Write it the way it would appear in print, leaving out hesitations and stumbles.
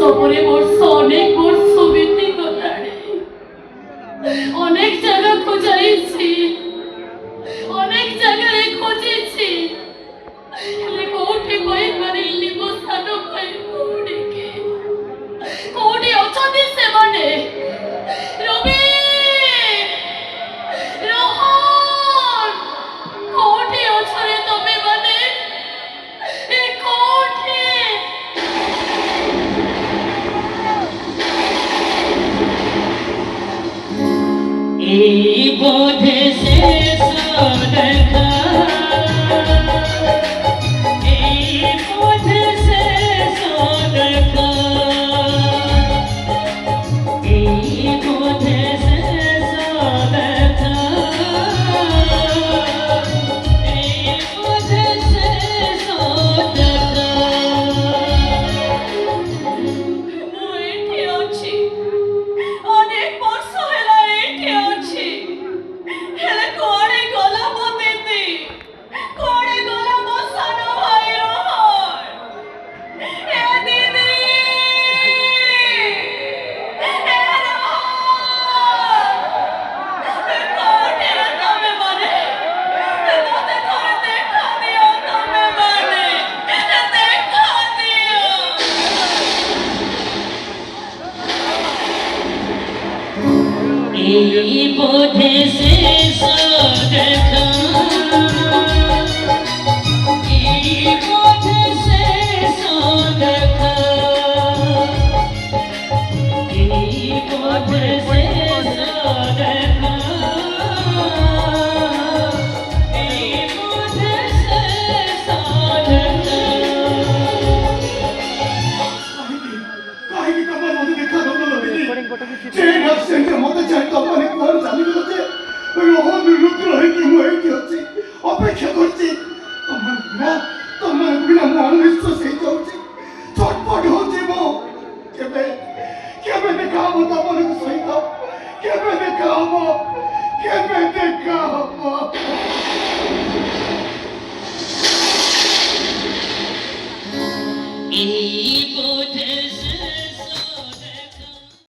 সফরে বর্ষ অনেক বর্ষ বিতি গলাଣି অনেক জায়গা খোঁজাইছি অনেক জায়গায় খোঁজেছি ହେଲେ କୋଉଠି କହିପାରିଲି ମୋ ସାନ ଭାଇ ଭଉଣୀକି କୋଉଠି ଅଛନ୍ତି ସେମାନେ ରବି ରୋହନ କୋଉଠି ଅଛରେ ତମେ ମାନେ ଏ କୋଉଠି এই বোধে শেষ দেখা এই বোধে শেষ দেখা এই বোধে শেষ দেখা এই বোধে শেষ দেখা এই বোধে শেষ দেখা କାହିଁକି ତମ ମତେ ଦେଖା ଦଉନ ଟ୍ରେନ୍ ଆକ୍ସିଡେଣ୍ଟରେ ମତେ ଛାଡ଼ି ତମମାନେ କୁଆଡ଼େ ଚାଲିଗଲ ଯେ ରୋହନ ରୁଦ୍ର ହେଇକି ମୁଁ ଏଇଠି ଅଛି ଅପେକ୍ଷା କରିଛି ତମମାନଙ୍କୁ ବିନା ମୁଁ ଅନିଶ୍ୱାସ ହେଇଯାଉଛି ଛଟପଟ ହଉଛି ମୁଁ କେବେ କେବେ ଦେଖା ହବ ତମମାନଙ୍କ ସହିତ କେବେ ଦେଖା ହବ କେବେ